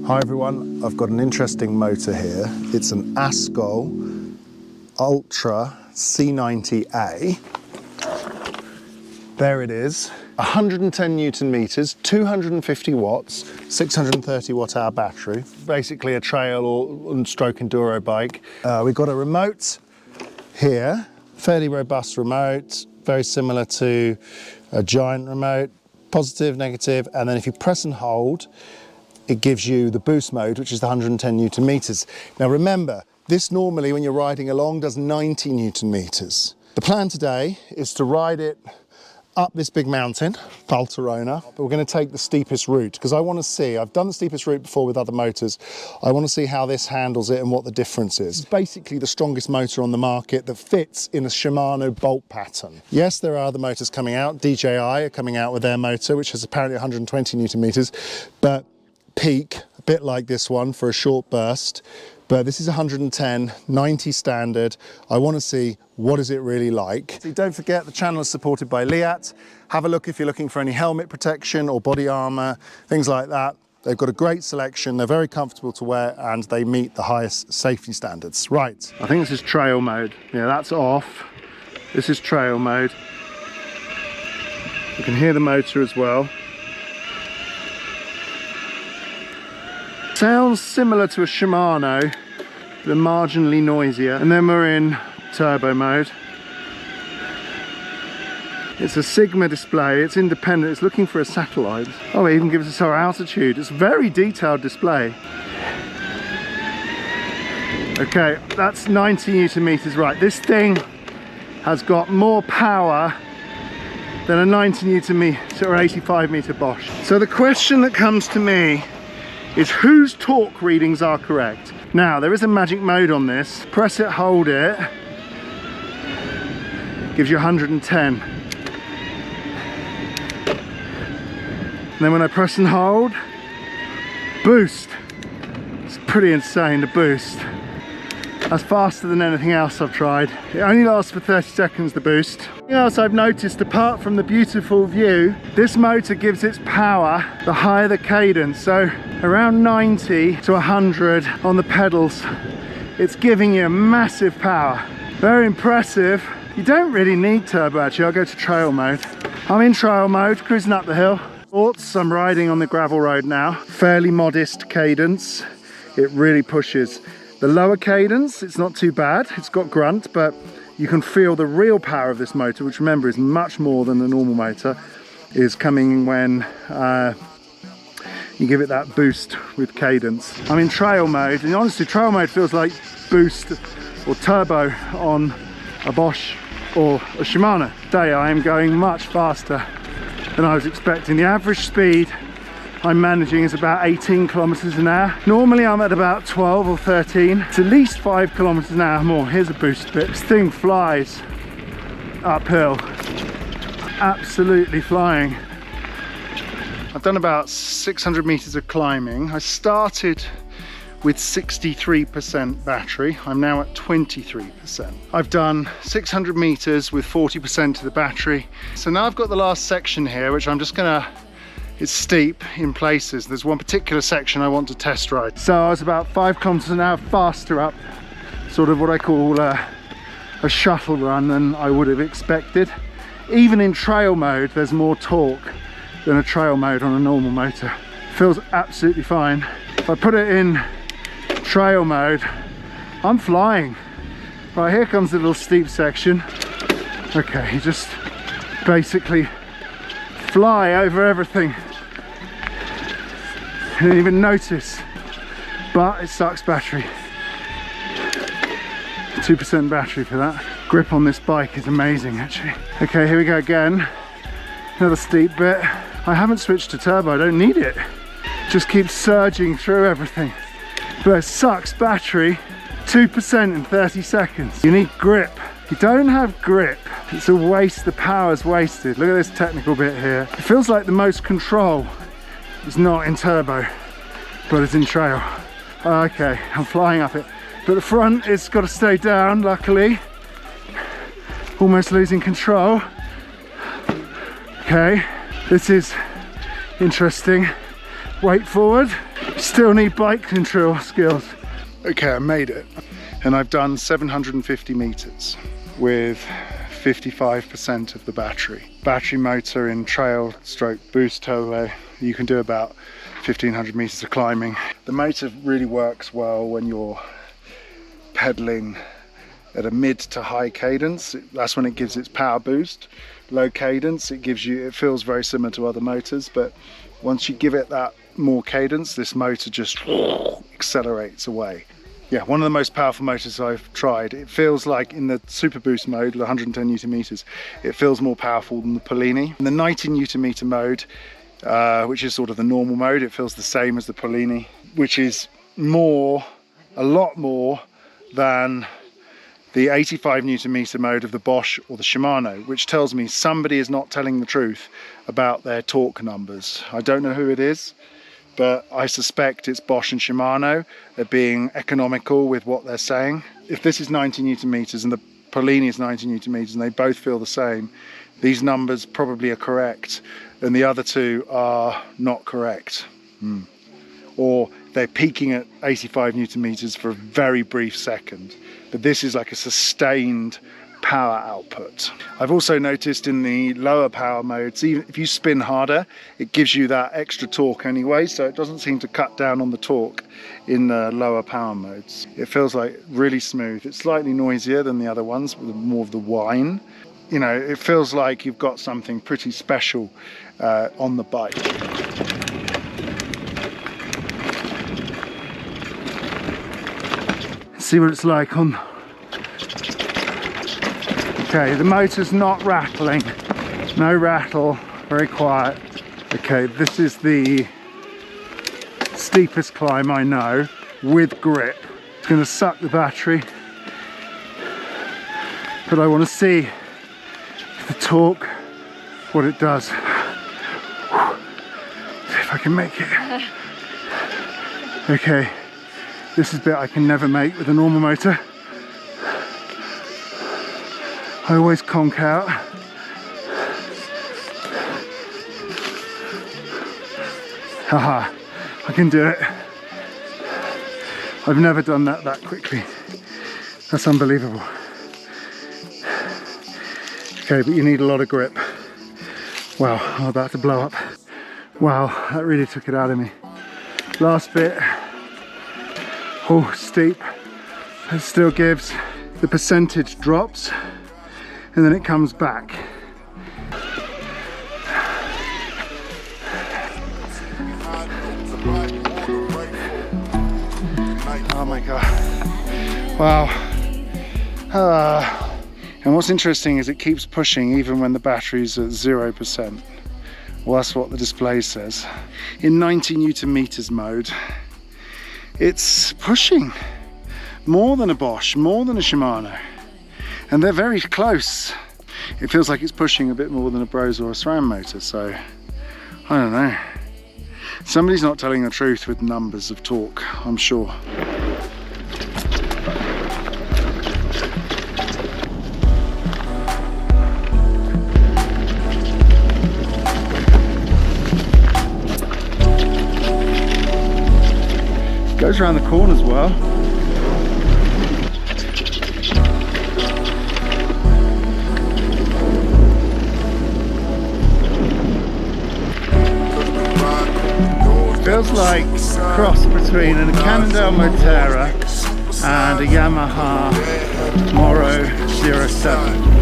Hi everyone, I've got an interesting motor here. It's an Askoll Ultra C90A. There it is, 110 Newton meters, 250 watts, 630 watt hour battery. Basically a trail or stroke enduro bike. We've got a remote here, fairly robust remote, very similar to a Giant remote, positive, negative, and then if you press and hold, it gives you the boost mode, which is the 110 Newton meters. Now remember, this normally when you're riding along does 90 Newton meters. The plan today is to ride it up this big mountain, Polini, but we're going to take the steepest route because I want to see, I've done the steepest route before with other motors, I want to see how this handles it and what the difference is. It's basically the strongest motor on the market that fits in a Shimano bolt pattern. Yes, there are other motors coming out, DJI are coming out with their motor, which has apparently 120 Newton meters, but peak, a bit like this one for a short burst, but this is 110, 90 standard. I want to see what is it really like. So don't forget the channel is supported by Liat. Have a look if you're looking for any helmet protection or body armor, things like that. They've got a great selection, they're very comfortable to wear and they meet the highest safety standards. Right, I think this is trail mode. Yeah, that's off. This is trail mode. You can hear the motor as well. Sounds similar to a Shimano, but marginally noisier. And then we're in turbo mode. It's a Sigma display, it's independent, it's looking for a satellite. Oh, it even gives us our altitude. It's a very detailed display. Okay, that's 90 Newton meters, right. This thing has got more power than a 90 Newton meter or 85 meter Bosch. So the question that comes to me is whose torque readings are correct. Now there is a magic mode on this. Press it, hold it, gives you 110. And then when I press and hold, boost. It's pretty insane, the boost. That's faster than anything else I've tried. It only lasts for 30 seconds, the boost. Something else I've noticed, apart from the beautiful view, this motor gives its power the higher the cadence. So around 90 to 100 on the pedals, it's giving you massive power. Very impressive. You don't really need turbo actually. I'll go to trail mode. I'm in trail mode, cruising up the hill. I'm riding on the gravel road now. Fairly modest cadence. It really pushes. The lower cadence, it's not too bad. It's got grunt, but you can feel the real power of this motor, which remember is much more than the normal motor, is coming when you give it that boost with cadence. I'm in trail mode, and honestly, trail mode feels like boost or turbo on a Bosch or a Shimano. Today I am going much faster than I was expecting. The average speed I'm managing is about 18 kilometers an hour. Normally I'm at about 12 or 13. It's at least 5 kilometers an hour more. Here's a boost bit. This thing flies uphill. Absolutely flying. I've done about 600 meters of climbing. I started with 63% battery. I'm now at 23%. I've done 600 meters with 40% of the battery. So now I've got the last section here, which I'm just gonna, it's steep in places. There's one particular section I want to test ride. So I was about 5 kilometers an hour faster up, sort of what I call a shuttle run than I would have expected. Even in trail mode, there's more torque than a trail mode on a normal motor. Feels absolutely fine. If I put it in trail mode, I'm flying. Right, here comes the little steep section. Okay, you just basically fly over everything. I didn't even notice, but it sucks battery. 2% battery for that. Grip on this bike is amazing actually. Okay, here we go again. Another steep bit. I haven't switched to turbo, I don't need it. Just keeps surging through everything. But it sucks battery. 2% in 30 seconds. You need grip. If you don't have grip, it's a waste, the power's wasted. Look at this technical bit here. It feels like the most control is not in turbo, but it's in trail. Okay, I'm flying up it. But the front, it's got to stay down, luckily. Almost losing control. Okay, this is interesting. Weight forward, Still need bike control skills. Okay, I made it. And I've done 750 meters with 55% of the battery. Battery motor in trail stroke boost turbo. You can do about 1500 meters of climbing. The motor really works well when you're pedaling at a mid to high cadence. That's when it gives its power boost. Low cadence, it feels very similar to other motors, but once you give it that more cadence, this motor just accelerates away. Yeah, one of the most powerful motors I've tried. It feels like in the super boost mode with 110 Newton meters, it feels more powerful than the Polini. In the 90 Newton meter mode, which is sort of the normal mode, it feels the same as the Polini, which is a lot more than the 85 Newton meter mode of the Bosch or the Shimano, which tells me somebody is not telling the truth about their torque numbers. I don't know who it is, but I suspect it's Bosch and Shimano. They're being economical with what they're saying. If this is 90 Newton meters and the Polini is 90 Newton meters and they both feel the same, these numbers probably are correct and the other two are not correct. Or they're peaking at 85 Newton meters for a very brief second. But this is like a sustained power output. I've also noticed in the lower power modes, even if you spin harder, it gives you that extra torque anyway, so it doesn't seem to cut down on the torque in the lower power modes. It feels like really smooth. It's slightly noisier than the other ones, with more of the whine. You know, it feels like you've got something pretty special on the bike. See what it's like on. Okay, the motor's not rattling, no rattle, very quiet. Okay, this is the steepest climb I know with grip. It's going to suck the battery, but I want to see the torque, what it does. See if I can make it. Okay. This is a bit I can never make with a normal motor. I always conk out. Haha, I can do it. I've never done that quickly. That's unbelievable. Okay, but you need a lot of grip. Wow, I'm about to blow up. Wow, that really took it out of me. Last bit. Oh, steep. It still gives. The percentage drops and then it comes back. Oh my god. Wow. And what's interesting is it keeps pushing even when the battery's at 0%. Well, that's what the display says. In 90 Newton meters mode, it's pushing more than a Bosch, more than a Shimano, and they're very close. It feels like it's pushing a bit more than a Bros or a SRAM motor, so I don't know. Somebody's not telling the truth with numbers of torque, I'm sure. Goes around the corners well. Feels like a cross between a Cannondale Moterra and a Yamaha Moro 07.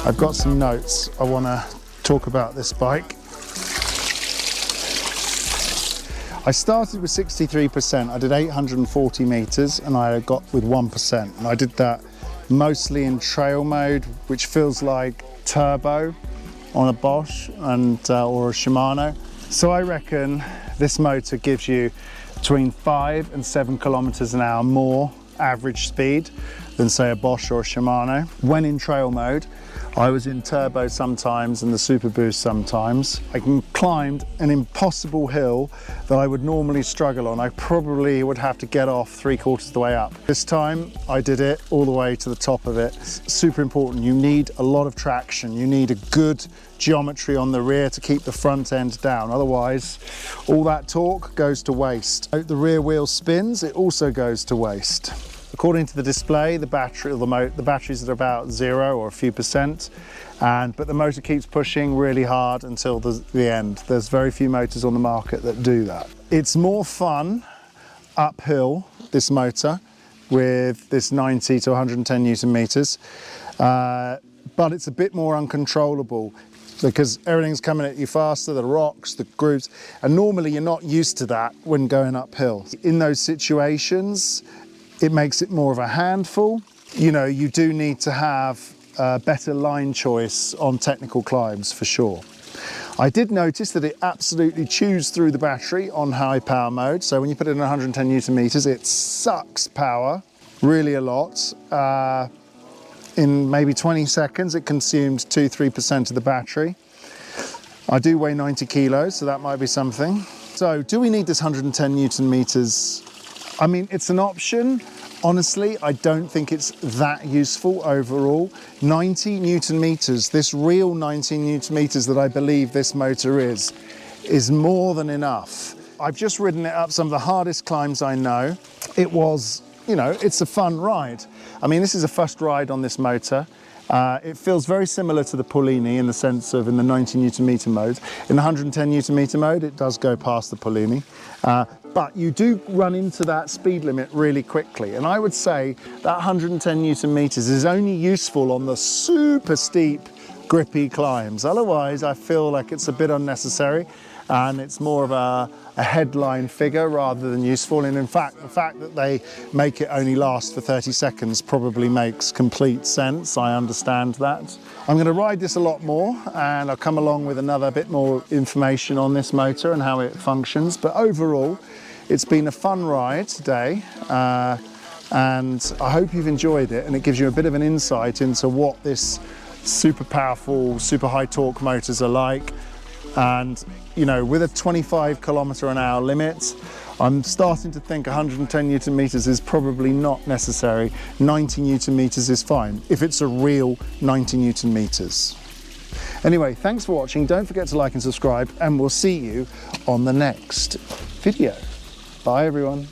I've got some notes. I want to talk about this bike. I started with 63%. I did 840 meters and I got with 1%. And I did that mostly in trail mode, which feels like turbo on a Bosch and or a Shimano. So I reckon this motor gives you between 5 and 7 kilometers an hour more average speed than say a Bosch or a Shimano. When in trail mode, I was in turbo sometimes and the super boost sometimes. I climbed an impossible hill that I would normally struggle on. I probably would have to get off 3/4 of the way up. This time I did it all the way to the top of it. It's super important. You need a lot of traction. You need a good geometry on the rear to keep the front end down. Otherwise, all that torque goes to waste. The rear wheel spins, it also goes to waste. According to the display, the batteries are about 0 or a few percent, but the motor keeps pushing really hard until the end. There's very few motors on the market that do that. It's more fun uphill, this motor, with this 90 to 110 Newton meters, but it's a bit more uncontrollable because everything's coming at you faster, the rocks, the grooves, and normally you're not used to that when going uphill. In those situations, it makes it more of a handful. You know, you do need to have better line choice on technical climbs for sure. I did notice that it absolutely chews through the battery on high power mode. So when you put it in 110 Newton meters, it sucks power really a lot. In maybe 20 seconds, it consumed 2–3% of the battery. I do weigh 90 kilos, so that might be something. So do we need this 110 Newton meters? I mean, it's an option. Honestly, I don't think it's that useful overall. 90 Newton meters, this real 90 Newton meters that I believe this motor is more than enough. I've just ridden it up some of the hardest climbs I know. It was, you know, it's a fun ride. I mean, this is a first ride on this motor. It feels very similar to the Polini in the sense of in the 90 Newton meter mode. In the 110 Newton meter mode, it does go past the Polini. But you do run into that speed limit really quickly. And I would say that 110 Newton meters is only useful on the super steep, grippy climbs. Otherwise, I feel like it's a bit unnecessary and it's more of a headline figure rather than useful. And in fact, the fact that they make it only last for 30 seconds probably makes complete sense. I understand that. I'm going to ride this a lot more and I'll come along with another bit more information on this motor and how it functions. But overall, it's been a fun ride today and I hope you've enjoyed it, and it gives you a bit of an insight into what this super powerful, super high torque motors are like. And you know, with a 25 km/h limit, I'm starting to think 110 Newton meters is probably not necessary. 90 Newton meters is fine if it's a real 90 Newton meters. Anyway, thanks for watching. Don't forget to like and subscribe, and we'll see you on the next video. Bye everyone.